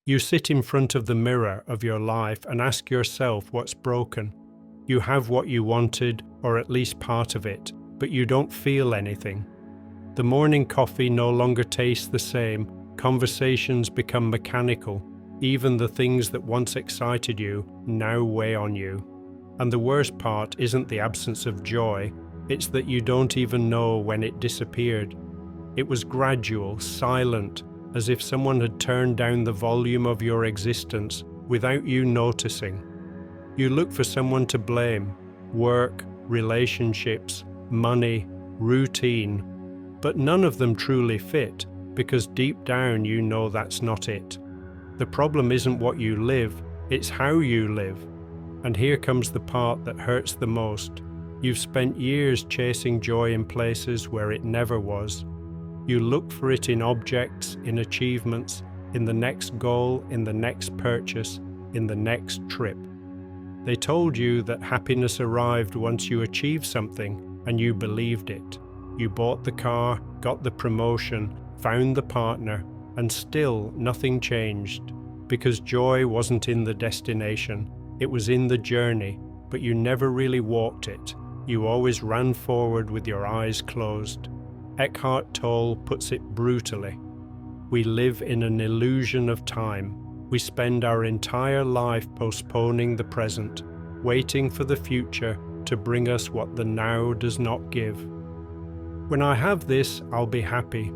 You sit in front of the mirror of your life and ask yourself what's broken. You have what you wanted, or at least part of it, but you don't feel anything. The morning coffee no longer tastes the same, conversations become mechanical, even the things that once excited you now weigh on you. And the worst part isn't the absence of joy, it's that you don't even know when it disappeared. It was gradual, silent, as if someone had turned down the volume of your existence without you noticing. You look for someone to blame: work, relationships, money, routine. But none of them truly fit, because deep down you know that's not it. The problem isn't what you live, it's how you live. And here comes the part that hurts the most. You've spent years chasing joy in places where it never was. You look for it in objects, in achievements, in the next goal, in the next purchase, in the next trip. They told you that happiness arrived once you achieved something, and you believed it. You bought the car, got the promotion, found the partner, and still nothing changed, because joy wasn't in the destination, it was in the journey, but you never really walked it. You always ran forward with your eyes closed. Eckhart Tolle puts it brutally. We live in an illusion of time. We spend our entire life postponing the present, waiting for the future to bring us what the now does not give. When I have this, I'll be happy.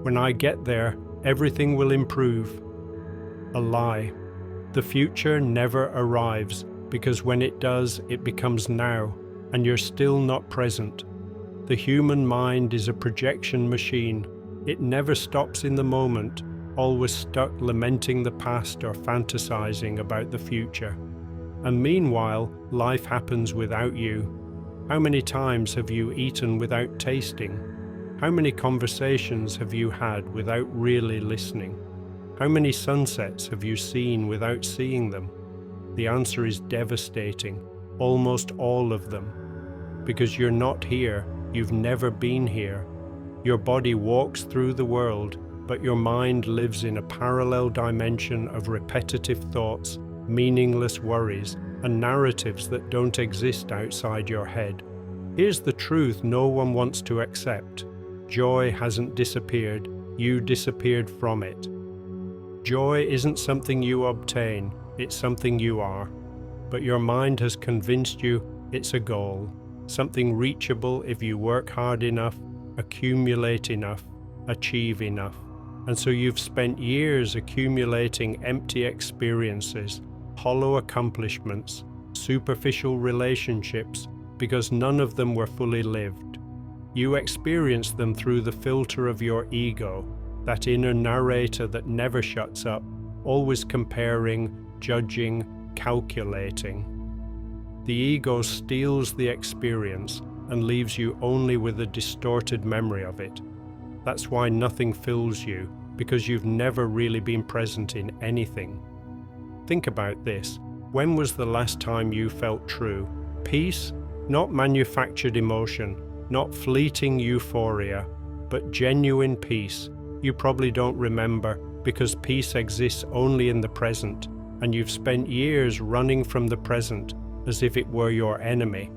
When I get there, everything will improve. A lie. The future never arrives, because when it does, it becomes now, and you're still not present. The human mind is a projection machine. It never stops in the moment, always stuck lamenting the past or fantasizing about the future. And meanwhile, life happens without you. How many times have you eaten without tasting? How many conversations have you had without really listening? How many sunsets have you seen without seeing them? The answer is devastating, almost all of them. Because you're not here, you've never been here. Your body walks through the world, but your mind lives in a parallel dimension of repetitive thoughts, meaningless worries, and narratives that don't exist outside your head. Here's the truth no one wants to accept. Joy hasn't disappeared, you disappeared from it. Joy isn't something you obtain, it's something you are. But your mind has convinced you it's a goal, something reachable if you work hard enough, accumulate enough, achieve enough. And so you've spent years accumulating empty experiences, hollow accomplishments, superficial relationships, because none of them were fully lived. You experienced them through the filter of your ego, that inner narrator that never shuts up, always comparing, judging, calculating. The ego steals the experience and leaves you only with a distorted memory of it. That's why nothing fills you, because you've never really been present in anything. Think about this. When was the last time you felt true? Peace? Not manufactured emotion, not fleeting euphoria, but genuine peace. You probably don't remember, because peace exists only in the present, and you've spent years running from the present as if it were your enemy.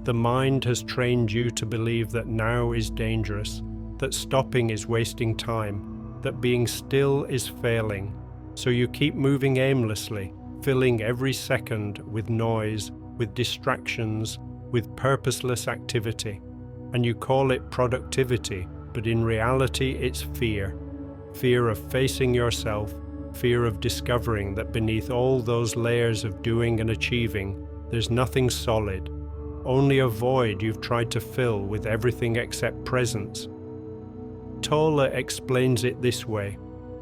The mind has trained you to believe that now is dangerous, that stopping is wasting time, that being still is failing. So you keep moving aimlessly, filling every second with noise, with distractions, with purposeless activity. And you call it productivity, but in reality it's fear. Fear of facing yourself, fear of discovering that beneath all those layers of doing and achieving, there's nothing solid, only a void you've tried to fill with everything except presence. Tolle explains it this way: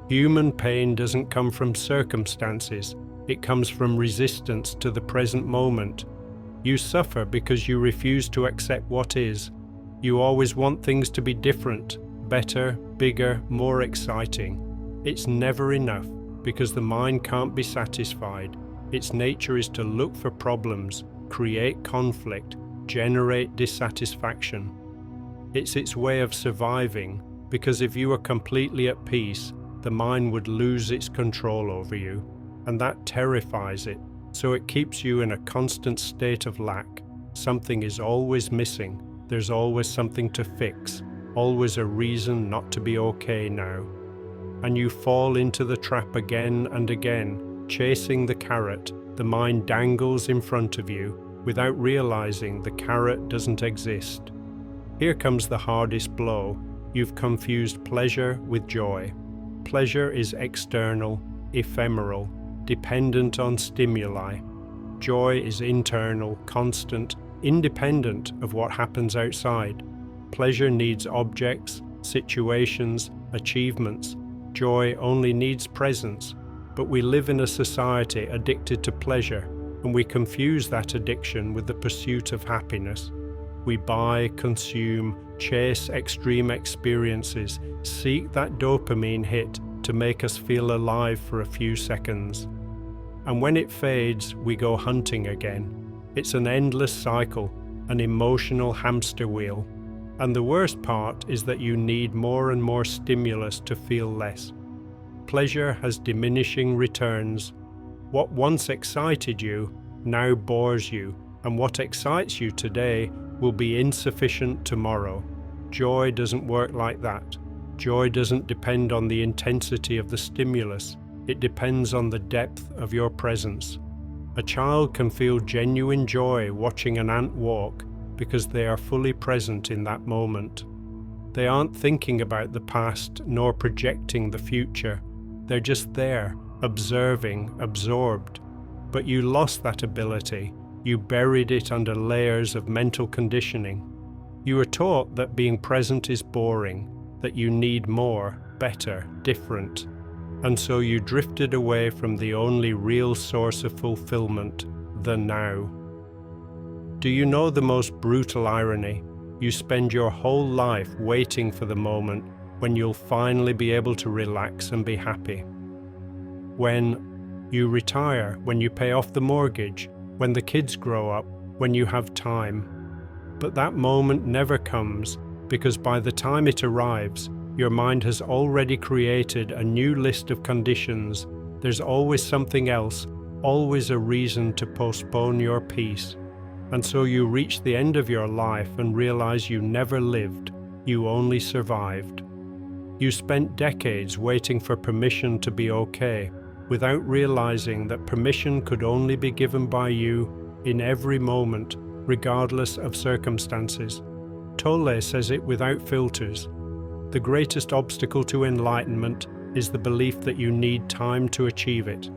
human pain doesn't come from circumstances, it comes from resistance to the present moment. You suffer because you refuse to accept what is. You always want things to be different, better, bigger, more exciting. It's never enough, because the mind can't be satisfied. Its nature is to look for problems, create conflict, generate dissatisfaction. It's its way of surviving, because if you are completely at peace, the mind would lose its control over you, and that terrifies it, so it keeps you in a constant state of lack. Something is always missing, there's always something to fix, always a reason not to be okay now. And you fall into the trap again and again, chasing the carrot the mind dangles in front of you, without realizing the carrot doesn't exist. Here comes the hardest blow. You've confused pleasure with joy. Pleasure is external, ephemeral, dependent on stimuli. Joy is internal, constant, independent of what happens outside. Pleasure needs objects, situations, achievements. Joy only needs presence. But we live in a society addicted to pleasure, and we confuse that addiction with the pursuit of happiness. We buy, consume, chase extreme experiences, seek that dopamine hit to make us feel alive for a few seconds. And when it fades, we go hunting again. It's an endless cycle, an emotional hamster wheel. And the worst part is that you need more and more stimulus to feel less. Pleasure has diminishing returns. What once excited you now bores you, and what excites you today will be insufficient tomorrow. Joy doesn't work like that. Joy doesn't depend on the intensity of the stimulus. It depends on the depth of your presence. A child can feel genuine joy watching an ant walk because they are fully present in that moment. They aren't thinking about the past nor projecting the future. They're just there, observing, absorbed. But you lost that ability. You buried it under layers of mental conditioning. You were taught that being present is boring, that you need more, better, different. And so you drifted away from the only real source of fulfillment, the now. Do you know the most brutal irony? You spend your whole life waiting for the moment when you'll finally be able to relax and be happy. When you retire, when you pay off the mortgage, when the kids grow up, when you have time. But that moment never comes, because by the time it arrives, your mind has already created a new list of conditions. There's always something else, always a reason to postpone your peace. And so you reach the end of your life and realize you never lived, you only survived. You spent decades waiting for permission to be okay, without realizing that permission could only be given by you in every moment, regardless of circumstances. Tolle says it without filters. The greatest obstacle to enlightenment is the belief that you need time to achieve it.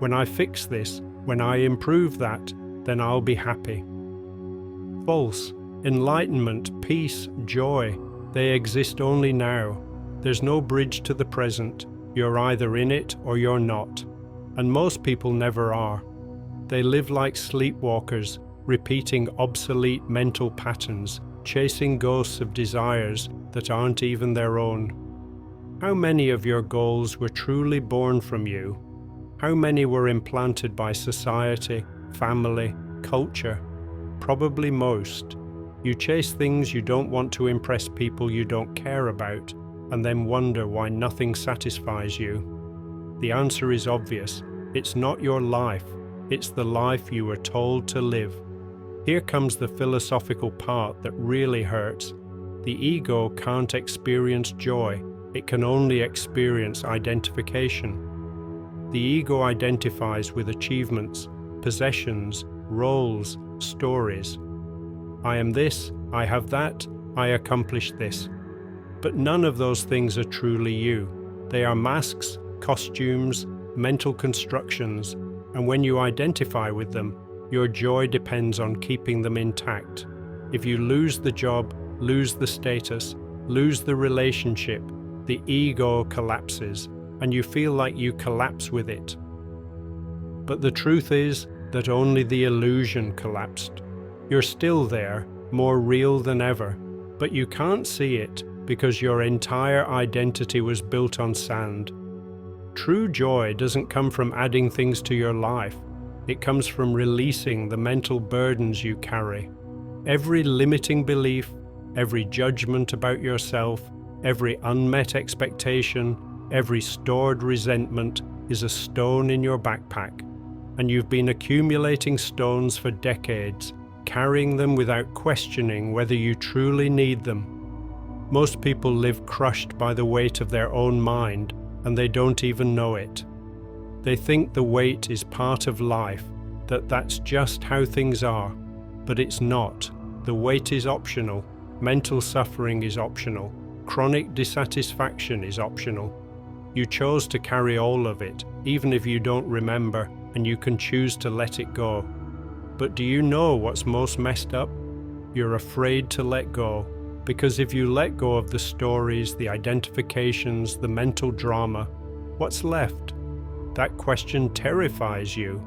When I fix this, when I improve that, then I'll be happy. False. Enlightenment, peace, joy, they exist only now. There's no bridge to the present. You're either in it or you're not. And most people never are. They live like sleepwalkers, repeating obsolete mental patterns, chasing ghosts of desires that aren't even their own. How many of your goals were truly born from you? How many were implanted by society, family, culture? Probably most. You chase things you don't want to impress people you don't care about, and then wonder why nothing satisfies you. The answer is obvious. It's not your life. It's the life you were told to live. Here comes the philosophical part that really hurts. The ego can't experience joy. It can only experience identification. The ego identifies with achievements, possessions, roles, stories. I am this, I have that, I accomplished this. But none of those things are truly you. They are masks, costumes, mental constructions, and when you identify with them, your joy depends on keeping them intact. If you lose the job, lose the status, lose the relationship, the ego collapses, and you feel like you collapse with it. But the truth is that only the illusion collapsed. You're still there, more real than ever, but you can't see it because your entire identity was built on sand. True joy doesn't come from adding things to your life. It comes from releasing the mental burdens you carry. Every limiting belief, every judgment about yourself, every unmet expectation, Every stored resentment is a stone in your backpack, and you've been accumulating stones for decades, carrying them without questioning whether you truly need them. Most people live crushed by the weight of their own mind, and they don't even know it. They think the weight is part of life, that's just how things are, but it's not. The weight is optional. Mental suffering is optional. Chronic dissatisfaction is optional. You chose to carry all of it, even if you don't remember, and you can choose to let it go. But do you know what's most messed up? You're afraid to let go, because if you let go of the stories, the identifications, the mental drama, what's left? That question terrifies you.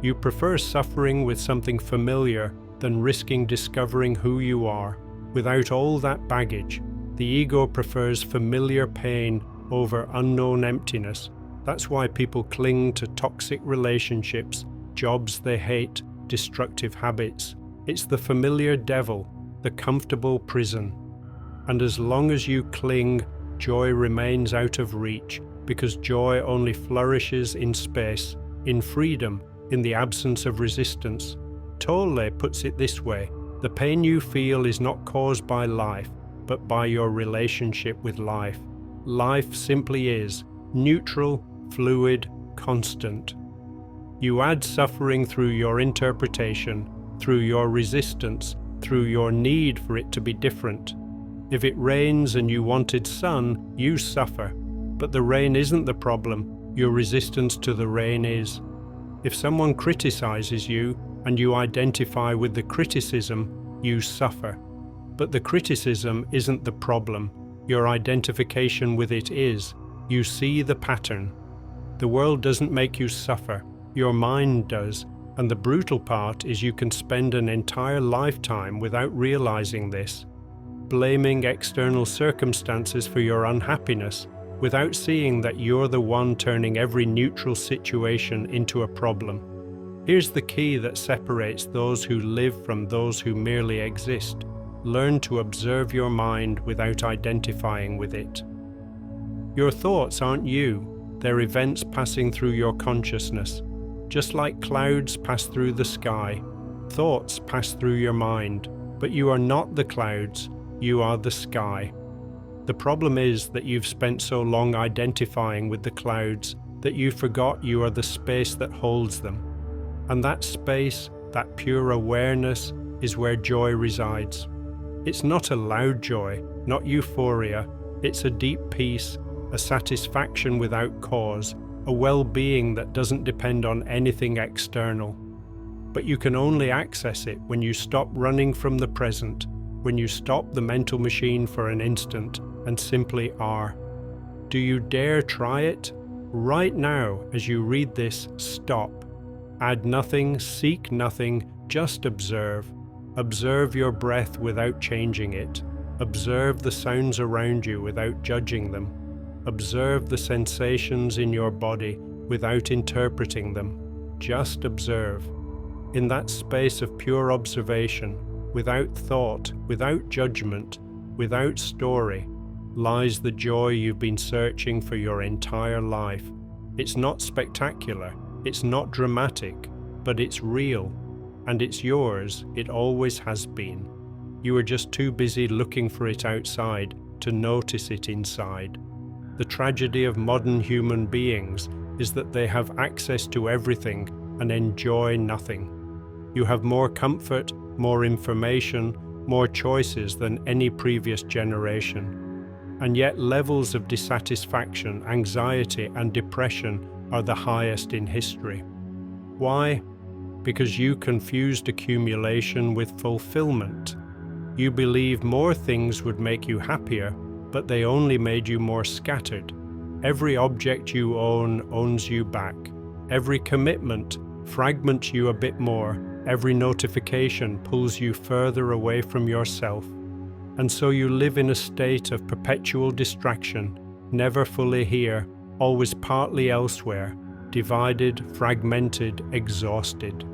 You prefer suffering with something familiar than risking discovering who you are. Without all that baggage, the ego prefers familiar pain over unknown emptiness. That's why people cling to toxic relationships, jobs they hate, destructive habits. It's the familiar devil, the comfortable prison. And as long as you cling, joy remains out of reach, because joy only flourishes in space, in freedom, in the absence of resistance. Tolle puts it this way: the pain you feel is not caused by life, but by your relationship with life. Life simply is, neutral, fluid, constant. You add suffering through your interpretation, through your resistance, through your need for it to be different. If it rains and you wanted sun, you suffer. But the rain isn't the problem, your resistance to the rain is. If someone criticizes you and you identify with the criticism, you suffer. But the criticism isn't the problem, your identification with it is. You see the pattern. The world doesn't make you suffer, your mind does, and the brutal part is you can spend an entire lifetime without realizing this, blaming external circumstances for your unhappiness, without seeing that you're the one turning every neutral situation into a problem. Here's the key that separates those who live from those who merely exist. Learn to observe your mind without identifying with it. Your thoughts aren't you, they're events passing through your consciousness. Just like clouds pass through the sky, thoughts pass through your mind, but you are not the clouds, you are the sky. The problem is that you've spent so long identifying with the clouds that you forgot you are the space that holds them. And that space, that pure awareness, is where joy resides. It's not a loud joy, not euphoria. It's a deep peace, a satisfaction without cause, a well-being that doesn't depend on anything external. But you can only access it when you stop running from the present, when you stop the mental machine for an instant and simply are. Do you dare try it? Right now, as you read this, stop. Add nothing, seek nothing, just observe. Observe your breath without changing it. Observe the sounds around you without judging them. Observe the sensations in your body without interpreting them. Just observe. In that space of pure observation, without thought, without judgment, without story, lies the joy you've been searching for your entire life. It's not spectacular, it's not dramatic, but it's real, and it's yours. It always has been. You are just too busy looking for it outside to notice it inside. The tragedy of modern human beings is that they have access to everything and enjoy nothing. You have more comfort, more information, more choices than any previous generation. And yet levels of dissatisfaction, anxiety, and depression are the highest in history. Why? Because you confused accumulation with fulfillment. You believed more things would make you happier, but they only made you more scattered. Every object you own owns you back. Every commitment fragments you a bit more. Every notification pulls you further away from yourself. And so you live in a state of perpetual distraction, never fully here, always partly elsewhere, divided, fragmented, exhausted.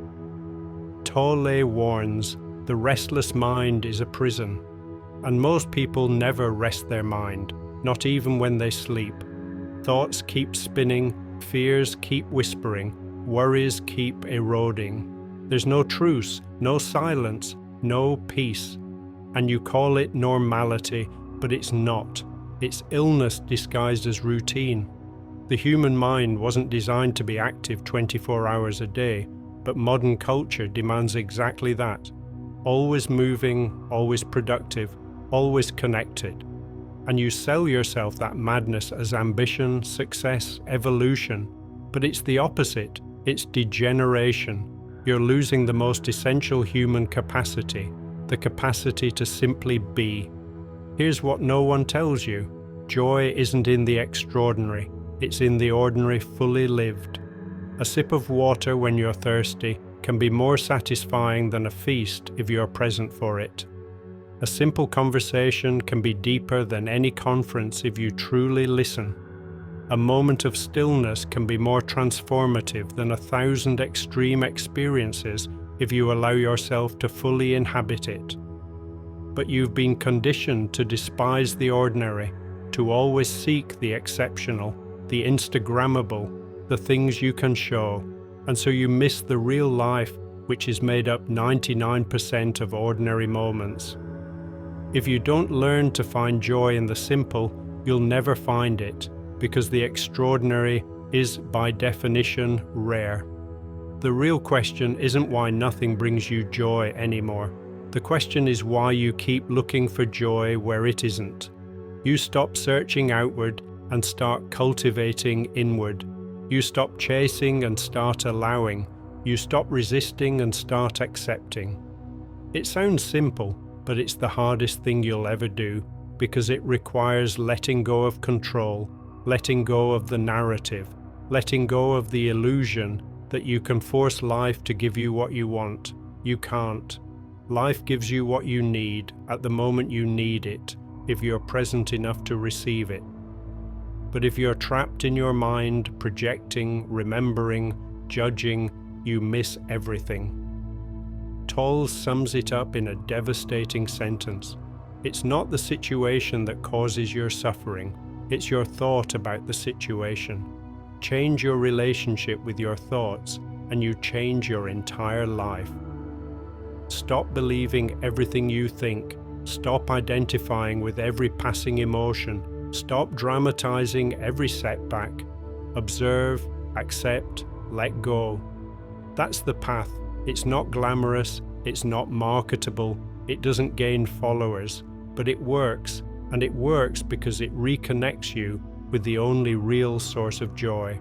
Tolle warns, the restless mind is a prison, and most people never rest their mind, not even when they sleep. Thoughts keep spinning, fears keep whispering, worries keep eroding. There's no truce, no silence, no peace. And you call it normality, but it's not. It's illness disguised as routine. The human mind wasn't designed to be active 24 hours a day, but modern culture demands exactly that. Always moving, always productive, always connected. And you sell yourself that madness as ambition, success, evolution. But it's the opposite. It's degeneration. You're losing the most essential human capacity, the capacity to simply be. Here's what no one tells you. Joy isn't in the extraordinary. It's in the ordinary fully lived. A sip of water when you're thirsty can be more satisfying than a feast if you're present for it. A simple conversation can be deeper than any conference if you truly listen. A moment of stillness can be more transformative than 1,000 extreme experiences if you allow yourself to fully inhabit it. But you've been conditioned to despise the ordinary, to always seek the exceptional, the Instagrammable, the things you can show, and so you miss the real life, which is made up 99% of ordinary moments. If you don't learn to find joy in the simple, you'll never find it, because the extraordinary is, by definition, rare. The real question isn't why nothing brings you joy anymore. The question is why you keep looking for joy where it isn't. You stop searching outward and start cultivating inward. You stop chasing and start allowing. You stop resisting and start accepting. It sounds simple, but it's the hardest thing you'll ever do, because it requires letting go of control, letting go of the narrative, letting go of the illusion that you can force life to give you what you want. You can't. Life gives you what you need at the moment you need it, if you're present enough to receive it. But if you're trapped in your mind, projecting, remembering, judging, you miss everything. Tolle sums it up in a devastating sentence. It's not the situation that causes your suffering, it's your thought about the situation. Change your relationship with your thoughts, and you change your entire life. Stop believing everything you think. Stop identifying with every passing emotion. Stop dramatizing every setback. Observe, accept, let go. That's the path. It's not glamorous, it's not marketable, it doesn't gain followers, but it works, and it works because it reconnects you with the only real source of joy.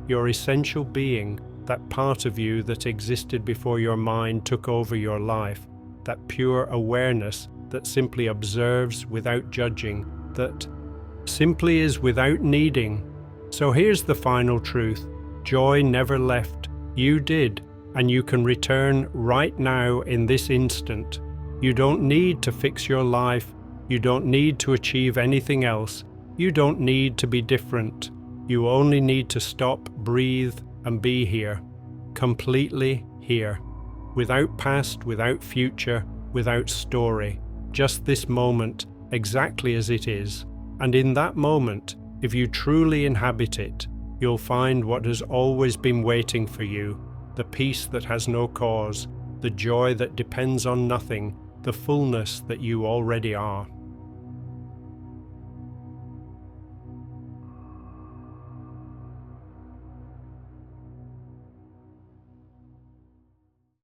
Your essential being, that part of you that existed before your mind took over your life, that pure awareness that simply observes without judging, that simply is without needing. So here's the final truth. Joy never left. You did, and you can return right now in this instant. You don't need to fix your life. You don't need to achieve anything else. You don't need to be different. You only need to stop, breathe, and be here. Completely here. Without past, without future, without story. Just this moment, exactly as it is. And in that moment, if you truly inhabit it, you'll find what has always been waiting for you. The peace that has no cause, the joy that depends on nothing, the fullness that you already are.